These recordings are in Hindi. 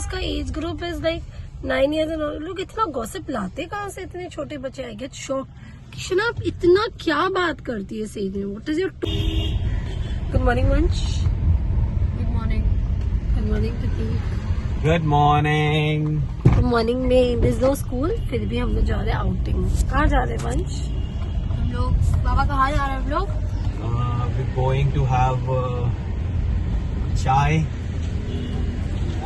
उसका age group is like 9 years and all. लोग इतना गॉसिप लाते कहाँ से इतने छोटे बच्चे? I get shock. किशन आप इतना क्या बात करती है सही में? What is your good morning Vansh. Good morning. Good morning Prateek. Good morning. Good morning ma'am this no school, फिर भी हम लोग जा रहे हैं आउटिंग. कहाँ जा रहे हैं वंश? हम लोग बाबा कहाँ जा रहे हैं हम लोग? We're going to have chai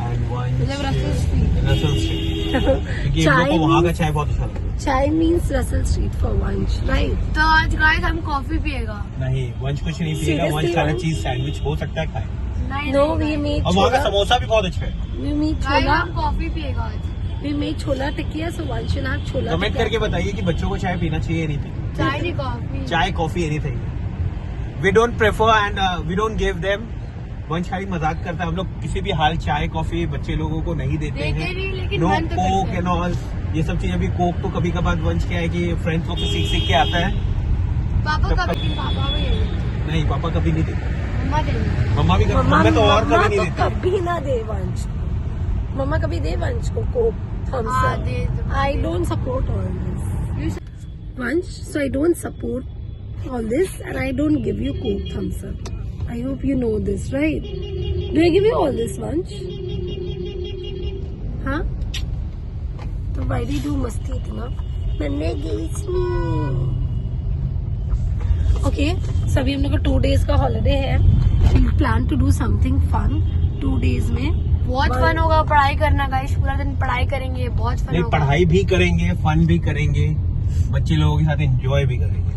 and one Russell Street. Russell Street. क्योंकि इन लोगों को वहाँ का चाय बहुत अच्छा लगता है. चाय मीन्स रसल स्ट्रीट फॉर वंश, राइट? तो आज गाइस हम कॉफी पिएगा. नहीं, वंश कुछ नहीं पिएगा. Seriously, वंश खाना वंश? चीज सैंडविच हो सकता है खाए. नहीं नो वी मेड और वहाँ का छोला. समोसा भी बहुत अच्छा है. वी मेड गाइस छोला. हम कॉफी पिएगा आज. वी मेड छोला टिकिया. सो वंश विल हैव छोला कमेंट टिकिया. करके बताइए कि बच्चों को चाय पीना चाहिए नहीं. चाय नहीं कॉफी. चाय coffee anything. We don't prefer and we don't give them. Vansh खाली मजाक करता है. हम लोग किसी भी हाल चाय कॉफी बच्चे लोगों को नहीं देते देते हैं. नहीं लेकिन नो मन तो करते कोक हैं. एंड ऑल ये सब चीजें. अभी कोक तो कभी कभार वंश क्या है कि फ्रेंड्स लोग से सीख सीख के आता है. पापा कभी पापा भी देंगे. नहीं, पापा कभी नहीं देते. मम्मा देंगे. मम्मा भी मम्मा तो और मम्मा कभी नहीं तो देते. कभी ना दे वंश. मम्मा कभी दे वंश को कोक थम्स हाँ, अप. दे दो. I don't support all this Vansh. So I don't support all this and I don't give you coke thumbs up. I hope you know this, right? Do I give you all this Vansh? Huh? So why do you do masti itna? Nanne gives me. Okay, so अभी हम लोग का 2 days का holiday है. We plan to do something fun 2 days में. बहुत फन होगा. पढ़ाई करना गाइस. पूरा दिन पढ़ाई करेंगे. बहुत फन नहीं, होगा. पढ़ाई भी करेंगे, फन भी करेंगे, बच्चे लोगों के साथ एंजॉय भी करेंगे.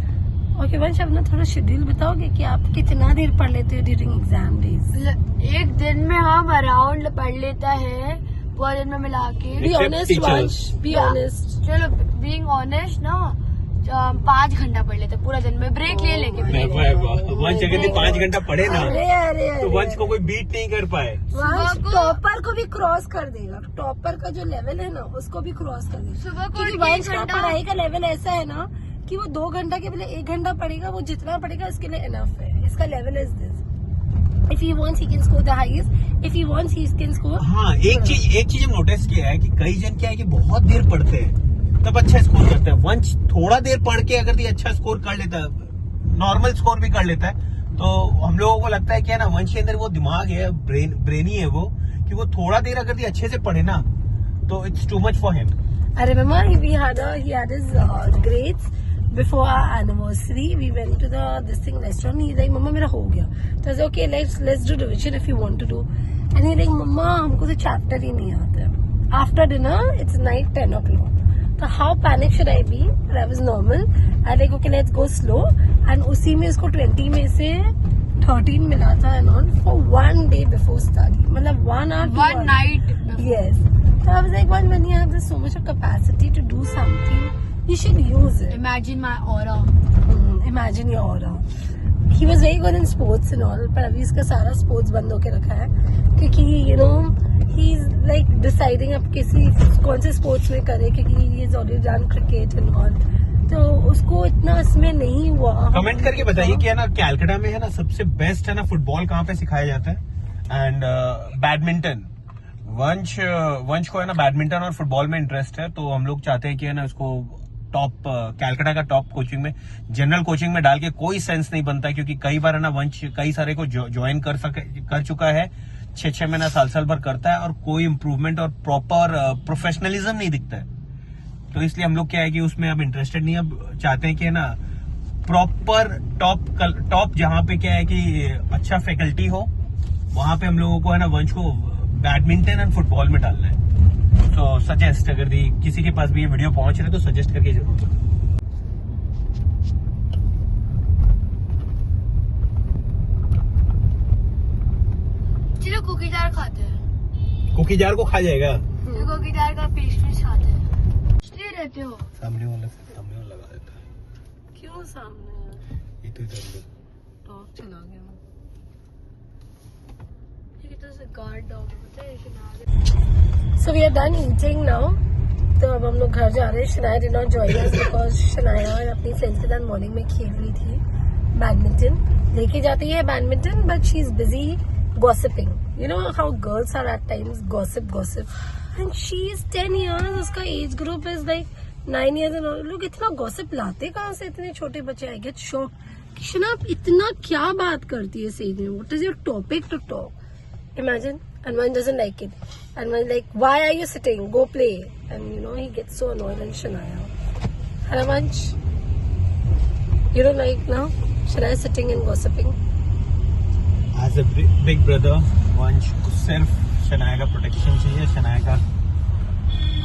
ओके वंश, अपना थोड़ा शेड्यूल बताओगे कि आप कितना देर पढ़ लेते हो ड्यूरिंग एग्जाम डेज? एक दिन में हम अराउंड पढ़ लेता है पूरा दिन में मिला के. Be Except honest teachers. Vansh, be honest. चलो बीइंग ऑनेस्ट ना 5 घंटा पढ़ लेते पूरा दिन में. ब्रेक ले लेके वंश अगर 5 घंटा पढ़े ना अरे अरे तो अरे वंश को कोई बीट नहीं कर पाए. वंश सुबह को- टॉपर को भी क्रॉस कर देगा. टॉपर का जो लेवल है ना उसको भी क्रॉस कर देगा. सुबह को क्योंकि उठ के वंश 1 का घंटा. पढ़ाई का लेवल ऐसा है ना कि वो 2 घंटा के बजाय 1 घंटा पढ़ेगा. वो जितना पढ़ेगा उसके लिए इनफ है. इसका level is this. If he wants he can score the highest. If he wants he can score. हाँ, एक चीज हम नोटिस किया है कि कई जन क्या है कि बहुत देर पढ़ते हैं तब अच्छा स्कोर करते हैं. वंश थोड़ा देर पढ़ के अगर ये अच्छा स्कोर कर लेता है, नॉर्मल स्कोर भी कर लेता है, तो हम लोगों को लगता है कि है ना वंश के अंदर वो दिमाग है, ब्रेनी है वो, कि वो थोड़ा देर अगर ये अच्छे से पढ़े ना तो it's too much for him. I remember he had his grades before our anniversary. We went to this thing restaurant. He's like, "Mama, मेरा हो गया." So I said, "Okay, let's do revision if you want to do." And he's like, "Mama, हमको तो chapter ही नहीं आता." After dinner, it's night 10 o'clock. So how panic should I be? But I was normal. I like, okay, let's go slow. And उसी में उसको 20 में से 13 मिला था and all for 1 day before study. मतलब 1 hour. 1 night. Yes. So I was like, when you have this so much of capacity to do something, you should use it. Imagine my aura. Imagine your aura. He was very good in sports and all, पर अभी इसका सारा sports बंद होके रखा है क्योंकि you know he's like deciding अब किसी कौन से sports में करे क्योंकि he has already done cricket and all. तो उसको इतना इसमें नहीं हुआ. कमेंट करके बताइए कि है ना कैलकाटा में है ना सबसे बेस्ट है ना फुटबॉल कहाँ पे सिखाया जाता है एंड बैडमिंटन. वंश को है ना बैडमिंटन और फुटबॉल में इंटरेस्ट है, तो हम लोग चाहते हैं कि है ना उसको टॉप कैलकाटा का टॉप कोचिंग में, जनरल कोचिंग में डाल के कोई सेंस नहीं बनता है क्योंकि कई बार है ना वंश कई सारे को ज्वाइन कर चुका है. 6 महीना साल भर करता है और कोई इम्प्रूवमेंट और प्रॉपर प्रोफेशनलिज्म नहीं दिखता है. तो इसलिए हम लोग क्या है कि उसमें अब इंटरेस्टेड नहीं. अब चाहते हैं कि है ना प्रॉपर टॉप जहां पे क्या है कि अच्छा फैकल्टी हो वहां पे हम लोगों को है ना वंश को बैडमिंटन एंड फुटबॉल में डालना है. तो सजेस्ट अगर किसी के पास भी ये वीडियो पहुंच रहे तो सजेस्ट करके जरूर बताओ. चलो कुकी जार खाते हैं. कुकी जार को खा जाएगा. कुकी जार का पेस्ट्री खाते हैं. इसलिए रहते हो. सामने वाला लगा देता है. क्यों सामने ये तो इधर टॉप चला गया. So we are done eating now. तो अब हम लोग घर जा रहे हैं. Shanaya did not join us because Shanaya अपनी फ्रेंड्स के साथ मॉर्निंग में खेल रही थी बैडमिंटन. लेके जाती है badminton but she is busy gossiping. You know how girls are at times gossip. And she is 10 years. उसका age group is like 9 years and all. लोग इतना gossip लाते कहाँ से इतने छोटे बच्चे? I get shocked. किशना आप इतना क्या बात करती है सही में? What is your topic to talk? Imagine. And one doesn't like it. And one like, why are you sitting? Go play. And you know he gets so annoyed and Shania. And Avansh, you don't like now Shania sitting and gossiping? As a big brother, वंश को सिर्फ शनाया का प्रोटेक्शन चाहिए. शनाया का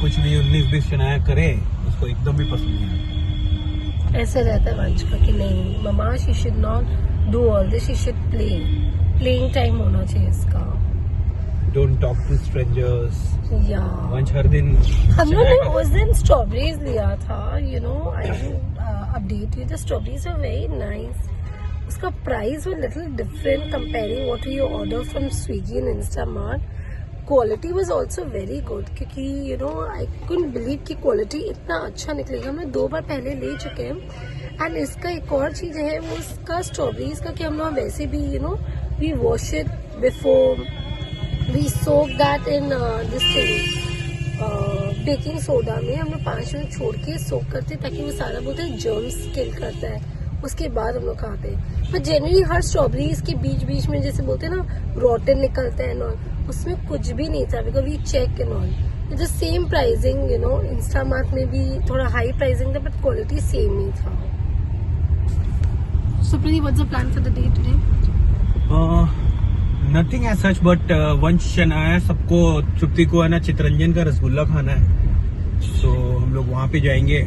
कुछ भी 19-20 शनाया करे उसको एकदम भी पसंद नहीं आता. ऐसे रहता है वंश का कि नहीं mama she should not do all this, she should play. Playing time होना चाहिए इसका. Don't talk to strangers. Yeah. वंश हर दिन हम लोग ने उस दिन स्ट्रॉबेरीज लिया था. You know, I will update you. The strawberries are very nice. उसका price was little different comparing what we order from Swiggy and Instamart. Quality was also very good क्योंकि you know I couldn't believe कि quality इतना अच्छा निकलेगा. हमने 2 बार पहले ले चुके हैं. एंड इसका एक और चीज है वो इसका स्ट्रॉबेरीज का कि हम लोग वैसे भी you know we wash it before we soak that in this thing baking soda में हम लोग 5 मिनट छोड़ के सोक करते ताकि वो सारा बोलते हैं जर्म्स किल करता है. उसके बाद हम लोग खाते हैं. पर जनरली हर स्ट्रॉबेरीज के बीच में जैसे बोलते हैं ना रोटन निकलता है और उसमें कुछ भी नहीं था because we check and all. The same pricing you know Instamart में भी थोड़ा हाई प्राइसिंग था बट क्वालिटी सेम ही था. So Preeti, what's the plan for the day today? Nothing as such but Vansh Shanaya सबको तृप्ति को है ना चितरंजन का रसगुल्ला खाना है. सो हम लोग वहाँ पे जाएंगे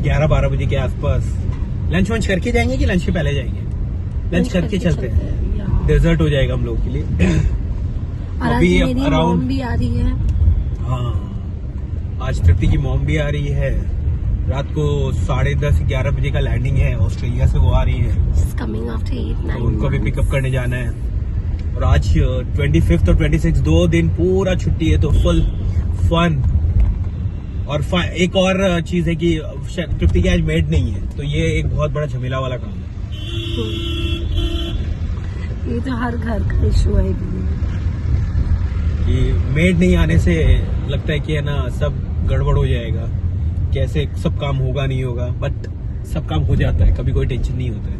11-12 बजे के आसपास. लंच वंच करके जाएंगे कि लंच के पहले जाएंगे? लंच करके चलते हैं. डेजर्ट हो जाएगा हम लोग के लिए. और आज मेरी मॉम भी आ रही है. हाँ आज तृप्ति की मॉम भी आ रही है. रात को 10:30-11 बजे का लैंडिंग है. ऑस्ट्रेलिया से वो आ रही है. कमिंग आफ्टर 8-9 उनको भी पिकअप करने जाना है. और आज 25 और 26 2 दिन पूरा छुट्टी है तो फुल फन. और एक और चीज है कि तृप्ति की आज मेड नहीं है तो ये एक बहुत बड़ा झमेला वाला काम है. ये तो हर घर का इशू है कि मेड नहीं आने से लगता है कि है ना सब गड़बड़ हो जाएगा. कैसे सब काम होगा नहीं होगा बट सब काम हो जाता है. कभी कोई टेंशन नहीं होता है.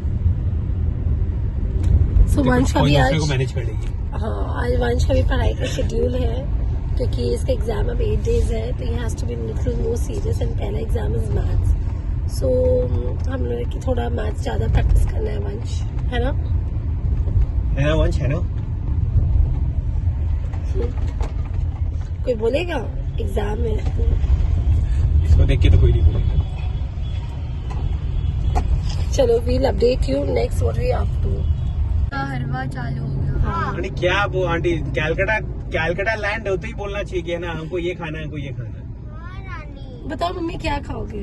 So वंश का भी आज को मैनेज कर लेगी. हाँ आज वंश का भी पढ़ाई का शेड्यूल है क्योंकि इसका एग्जाम अब 8 days है तो ये has to be little more serious and पहला एग्जाम इज मैथ्स. सो हम लोग की थोड़ा मैथ्स ज्यादा प्रैक्टिस करना है वंश है ना वंश है ना. कोई बोलेगा एग्जाम में इसको देख के तो कोई नहीं बोलेगा. चलो we'll update you next what we up to. हरवा चालू हो गया. हाँ आंटी क्या वो आंटी कैलकाटा लैंड होते ही बोलना चाहिए कि है ना हमको ये खाना है हमको ये खाना है. बताओ मम्मी क्या खाओगे?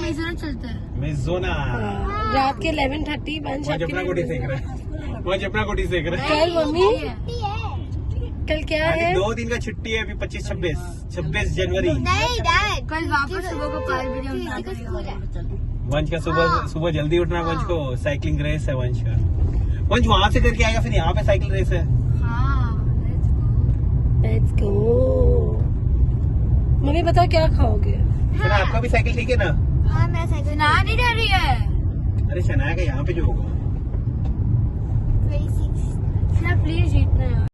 मेजोना चलता है. मेजोना. हाँ, रात के 11:30 वंश वंश अपना कोटी सेक रहा है. वंश अपना कोटी सेक रहा है. कल मम्मी कल क्या है? 2 दिन का छुट्टी है अभी 26 जनवरी. नहीं डैड कल वापस सुबह को 5 बजे उठना पड़ेगा. वंश का सुबह जल्दी उठना. वंश को साइकिलिंग रेस है. वंश का वंश वहां से करके आएगा फिर यहाँ पे साइकिल रेस है. Let's go. मम्मी बताओ क्या खाओगे? शना आपका भी साइकिल ठीक है ना? हाँ मैं साइकिल ना नहीं डर रही है. अरे शनाया का यहाँ पे जो होगा प्लीज जीतना है.